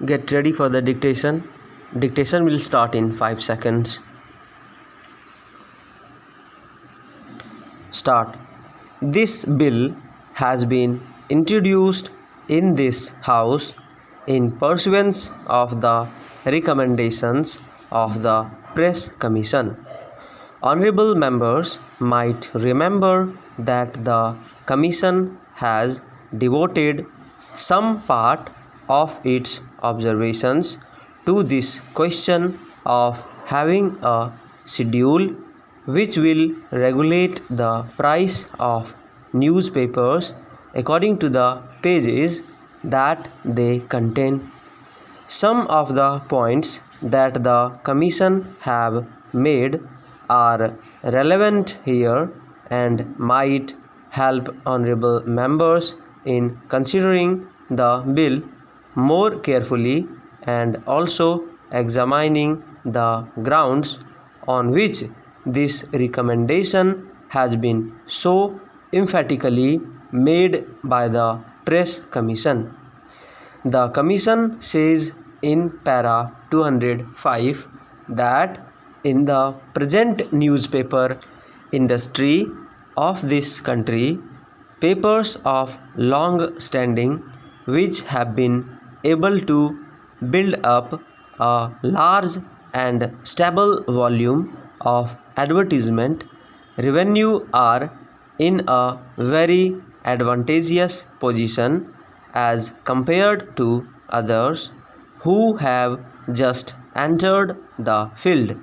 Get ready for the dictation. Dictation will start in 5 seconds. Start. This bill has been introduced in this House in pursuance of the recommendations of the Press Commission. Honorable members might remember that the Commission has devoted some part of its observations to this question of having a schedule which will regulate the price of newspapers according to the pages that they contain. Some of the points that the Commission have made are relevant here and might help honorable members in considering the bill more carefully and also examining the grounds on which this recommendation has been so emphatically made by the Press Commission. The Commission says in para 205 that in the present newspaper industry of this country, papers of long standing which have been able to build up a large and stable volume of advertisement revenue are in a very advantageous position as compared to others who have just entered the field.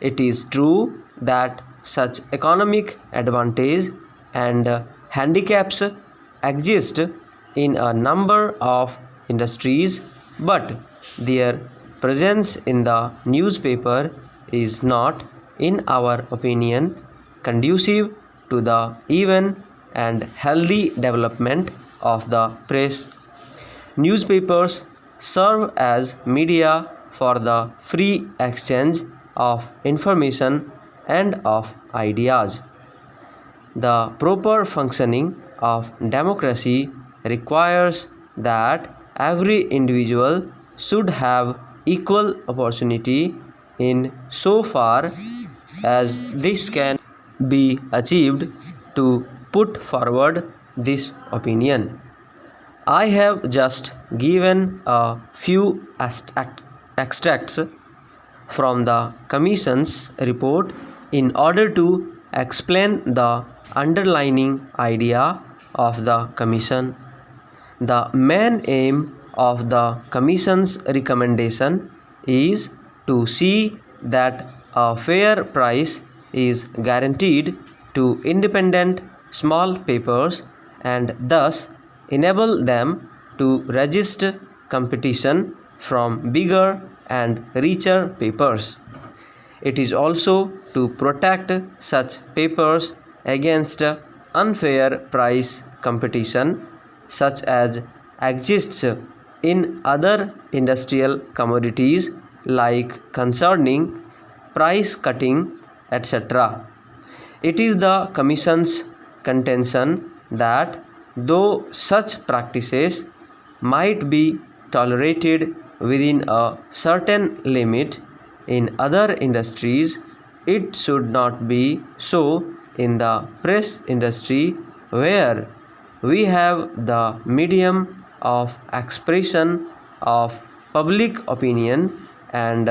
It is true that such economic advantage and handicaps exist in a number of industries, but their presence in the newspaper is not, in our opinion, conducive to the even and healthy development of the press. Newspapers serve as media for the free exchange of information and of ideas. The proper functioning of democracy requires that every individual should have equal opportunity in so far as this can be achieved to put forward this opinion. I have just given a few extracts from the Commission's report in order to explain the underlying idea of the Commission. The main aim of the Commission's recommendation is to see that a fair price is guaranteed to independent small papers and thus enable them to resist competition from bigger and richer papers. It is also to protect such papers against unfair price competition such as exists in other industrial commodities like concerning price cutting, etc. It is the Commission's contention that though such practices might be tolerated within a certain limit in other industries, it should not be so in the press industry where we have the medium of expression of public opinion and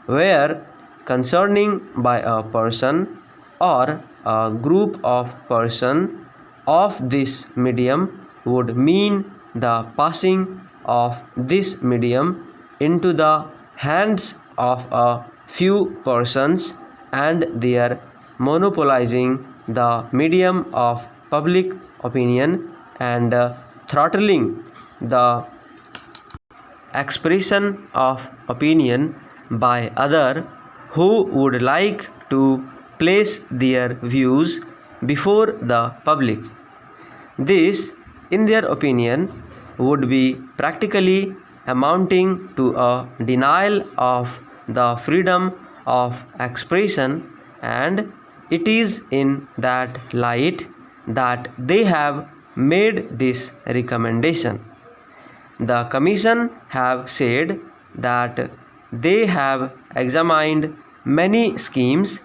where concerning by a person or a group of persons of this medium would mean the passing of this medium into the hands of a few persons and their monopolizing the medium of public opinion and throttling the expression of opinion by other who would like to place their views before the public. This, in their opinion, would be practically amounting to a denial of the freedom of expression, and it is in that light that they have made this recommendation. The Commission have said that they have examined many schemes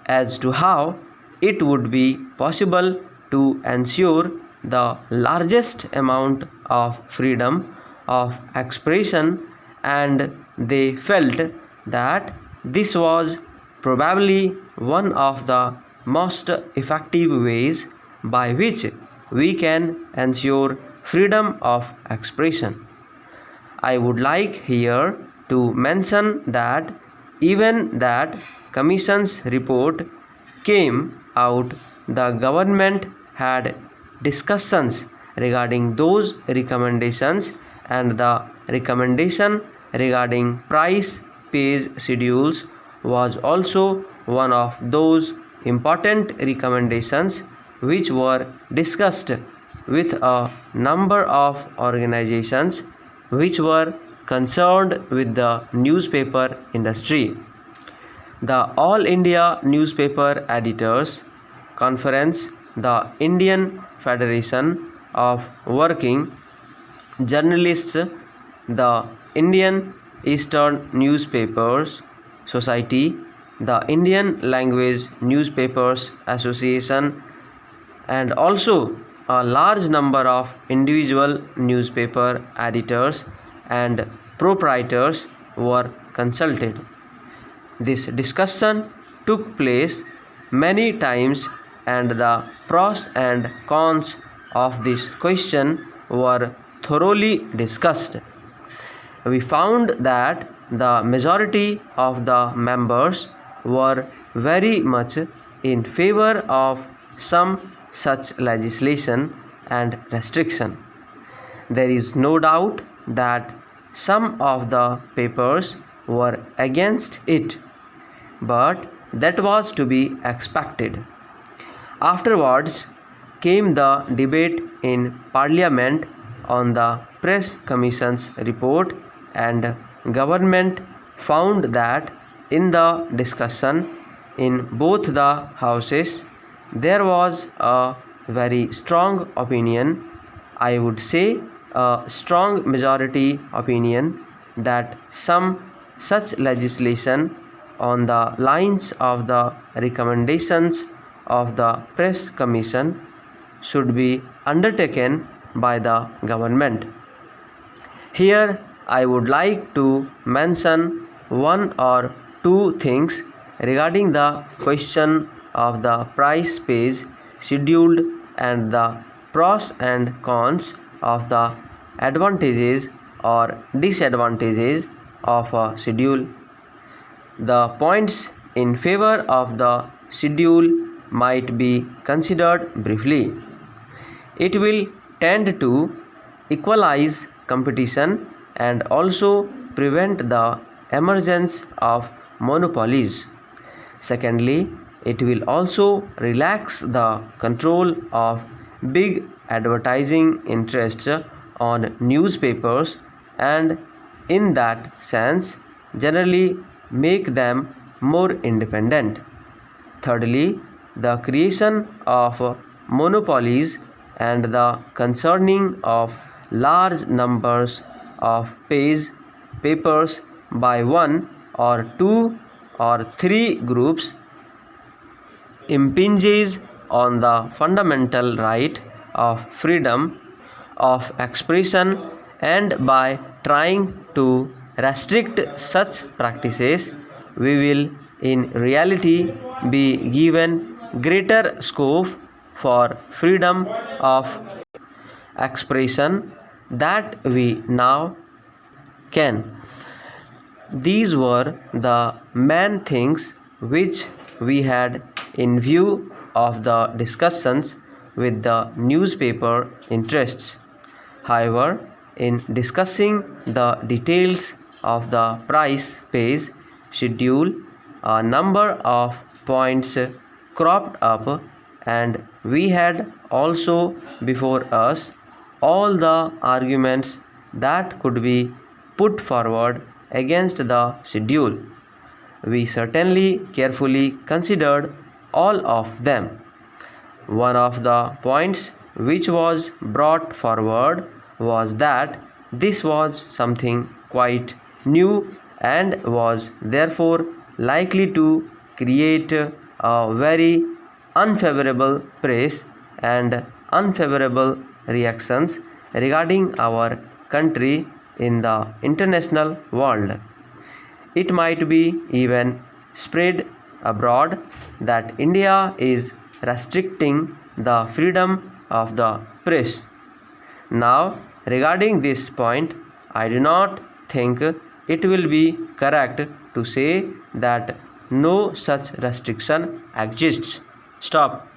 as to how it would be possible to ensure the largest amount of freedom of expression, and they felt that this was probably one of the most effective ways by which we can ensure freedom of expression. I would like here to mention that even that Commission's report came out, the government had discussions regarding those recommendations, and the recommendation regarding price pays schedules was also one of those important recommendations which were discussed with a number of organizations which were concerned with the newspaper industry. The All India Newspaper Editors Conference, the Indian Federation of Working Journalists, the Indian Eastern Newspapers Society, the Indian Language Newspapers Association, and also a large number of individual newspaper editors and proprietors were consulted. This discussion took place many times, and the pros and cons of this question were thoroughly discussed. We found that the majority of the members were very much in favor of some such legislation and restriction. There is no doubt that some of the papers were against it, but that was to be expected. Afterwards came the debate in Parliament on the Press Commission's report, and government found that in the discussion in both the houses there was a very strong opinion, I would say a strong majority opinion, that some such legislation on the lines of the recommendations of the Press Commission should be undertaken by the government. Here I would like to mention one or two things regarding the question of the price pays schedule and the pros and cons of the advantages or disadvantages of a schedule. The points in favor of the schedule might be considered briefly. It will tend to equalize competition and also prevent the emergence of monopolies. Secondly, it will also relax the control of big advertising interests on newspapers, and in that sense generally make them more independent. Thirdly, the creation of monopolies and the concerning of large numbers of papers by one or two or three groups impinges on the fundamental right of freedom of expression, and by trying to restrict such practices we will in reality be given greater scope for freedom of expression that we now can. These were the main things which we had in view of the discussions with the newspaper interests. However, in discussing the details of the price pays schedule, a number of points cropped up, and we had also before us all the arguments that could be put forward against the schedule. We certainly carefully considered all of them. One of the points which was brought forward was that This was something quite new and was therefore likely to create a very unfavorable press and unfavorable reactions regarding our country in the international world. It might be even spread abroad that India is restricting the freedom of the press. Now, regarding this point, I do not think it will be correct to say that no such restriction exists. Stop.